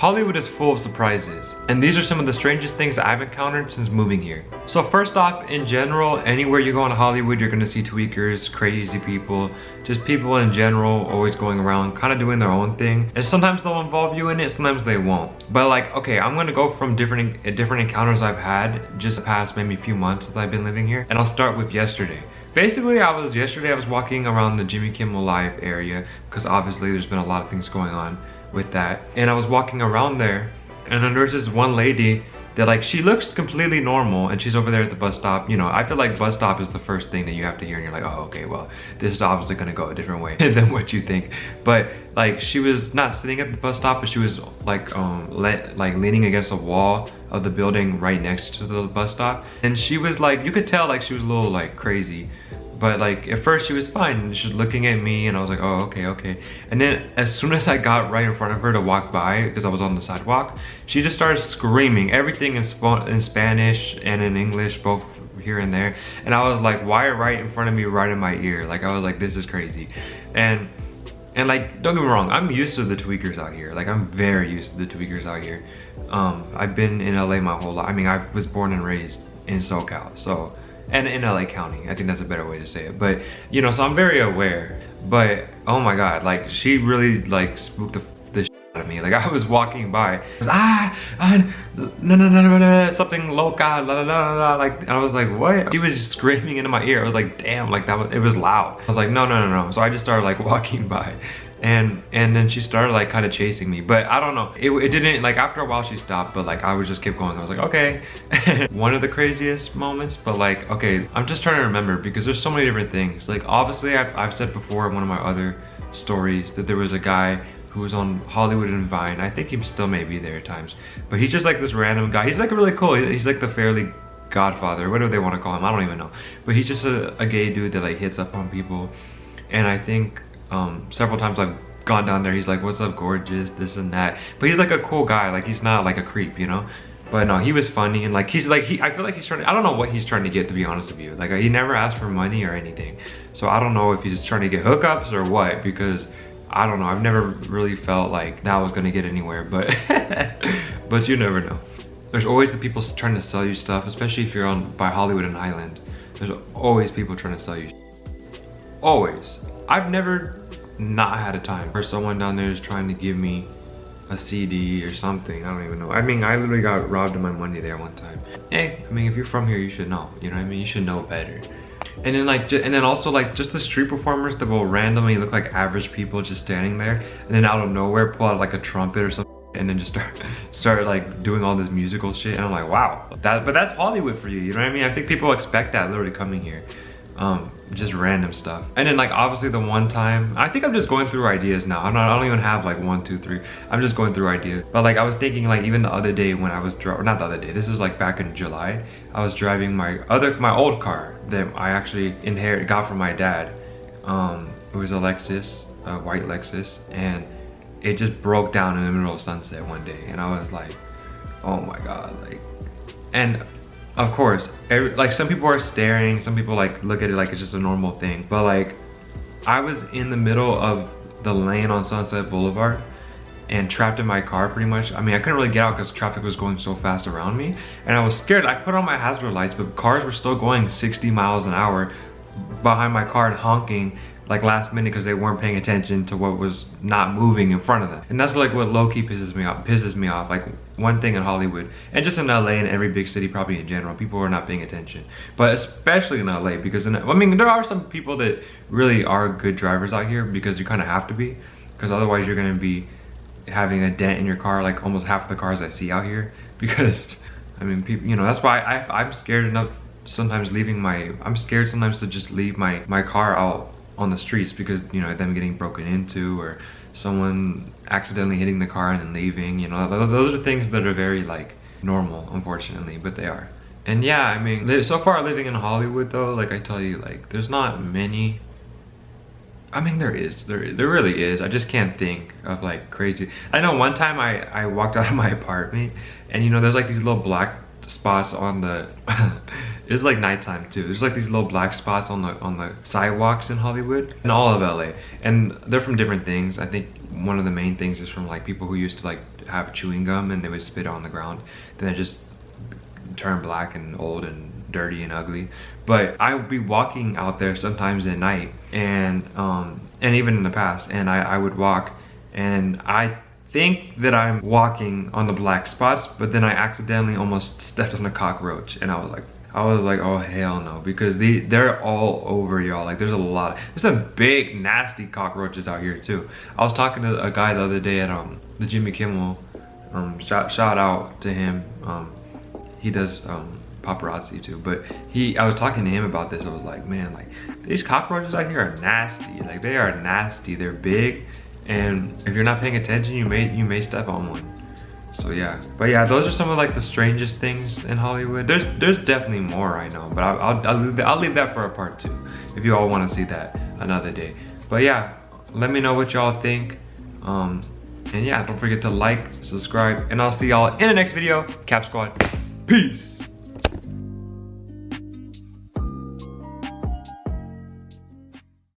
Hollywood is full of surprises, and these are some of the strangest things I've encountered since moving here. So first off, in general, anywhere you go in Hollywood, you're gonna see tweakers, crazy people, just people in general always going around, kind of doing their own thing. And sometimes they'll involve you in it, sometimes they won't. But like, okay, I'm gonna go from different encounters I've had just the past maybe few months that I've been living here. And I'll start with yesterday. Basically, yesterday I was walking around the Jimmy Kimmel Live area, because obviously there's been a lot of things going on with that, and I was walking around there, and then there's this one lady that, like, she looks completely normal, and she's over there at the bus stop. You know, I feel like bus stop is the first thing that you have to hear, and you're like, oh, okay, well, this is obviously gonna go a different way than what you think. But like, she was not sitting at the bus stop, but she was like leaning against the wall of the building right next to the bus stop, and she was like, you could tell like she was a little like crazy. But like, at first she was fine. She was looking at me, and I was like, oh, okay. And then as soon as I got right in front of her to walk by, because I was on the sidewalk, she just started screaming everything in Spanish and in English, both here and there. And I was like, why right in front of me, right in my ear? Like, I was like, this is crazy. And like, don't get me wrong, I'm used to the tweakers out here. Like, I'm very used to the tweakers out here. I've been in LA my whole life. I mean, I was born and raised in SoCal, so. And in LA County, I think that's a better way to say it. But, you know, so I'm very aware. But, oh my God, like, she really, like, spooked the shit out of me. Like, I was walking by, I was, no, something loca, la la la la, like, and I was like, what? She was just screaming into my ear. I was like, damn, like, it was loud. I was like, no. So I just started, like, walking by. And then she started like kind of chasing me, but I don't know, it didn't, like, after a while she stopped, but like I was just kept going. I was like, okay. One of the craziest moments, but like, okay, I'm just trying to remember, because there's so many different things. Like, obviously I've said before in one of my other stories that there was a guy who was on Hollywood and Vine. I think he still may be there at times, but he's just like this random guy. He's like really cool. He's like the Fairly Godfather, whatever they want to call him, I don't even know. But he's just a gay dude that like hits up on people. And I think several times I've gone down there, he's like, what's up, gorgeous, this and that. But he's like a cool guy, like, he's not like a creep, you know. But no, he was funny, and like, I feel like he's trying to, I don't know what he's trying to get, to be honest with you. Like, he never asked for money or anything, so I don't know if he's trying to get hookups or what, because I don't know, I've never really felt like that was gonna get anywhere. But but you never know. There's always the people trying to sell you stuff, especially if you're by Hollywood and Highland. There's always people trying to sell you, always. I've never not had a time where someone down there is trying to give me a CD or something. I don't even know. I mean, I literally got robbed of my money there one time. Hey, I mean, if you're from here, you should know. You know what I mean? You should know better. And then like, and then also like, just the street performers that will randomly look like average people just standing there, and then out of nowhere pull out like a trumpet or something, and then just start like doing all this musical shit. And I'm like, wow, but that's Hollywood for you. You know what I mean? I think people expect that literally coming here. Just random stuff. And then like, obviously the one time, I think I'm just going through ideas now. I don't even have like 1, 2, 3. I'm just going through ideas. But like, I was thinking, like, even the other day when I was not the other day, this is like back in July, I was driving my old car that I actually got from my dad. It was a Lexus, a white Lexus, and it just broke down in the middle of Sunset one day, and I was like, oh my God, like. And of course, like, some people are staring, some people like look at it like it's just a normal thing. But like, I was in the middle of the lane on Sunset Boulevard and trapped in my car pretty much. I mean, I couldn't really get out because traffic was going so fast around me, and I was scared. I put on my hazard lights, but cars were still going 60 miles an hour behind my car and honking like last minute because they weren't paying attention to what was not moving in front of them. And that's like what low-key pisses me off. Like, one thing in Hollywood, and just in LA and every big city probably in general, people are not paying attention. But especially in LA, because I mean, there are some people that really are good drivers out here, because you kind of have to be, because otherwise you're going to be having a dent in your car like almost half the cars I see out here. Because I mean, people, you know, that's why I'm scared enough sometimes I'm scared sometimes to just leave my car out on the streets, because, you know, them getting broken into, or someone accidentally hitting the car and then leaving. You know, those are things that are very like normal, unfortunately, but they are. And yeah, I mean, so far living in Hollywood though, like, I tell you, like, there's not many. I mean, there really is. I just can't think of like crazy. I know one time I walked out of my apartment, and, you know, there's like these little black spots on the it's like nighttime too. There's like these little black spots on the sidewalks in Hollywood and all of LA, and they're from different things. I think one of the main things is from like people who used to like have chewing gum and they would spit it on the ground. Then it just turned black and old and dirty and ugly. But I would be walking out there sometimes at night, and even in the past, and I would walk, and I think that I'm walking on the black spots, but then I accidentally almost stepped on a cockroach, and I was like, oh hell no, because they're all over, y'all. Like there's some big nasty cockroaches out here too. I was talking to a guy the other day at the Jimmy Kimmel, shout out to him. He does paparazzi too, but I was talking to him about this. I was like, man, like these cockroaches out here are nasty. Like they are nasty. They're big, and if you're not paying attention, you may step on one. So yeah, but yeah, those are some of like the strangest things in Hollywood. There's definitely more, I know, but I'll leave that for a part 2 if you all want to see that another day. But yeah, let me know what y'all think. And yeah, don't forget to like, subscribe, and I'll see y'all in the next video. Cap Squad, peace.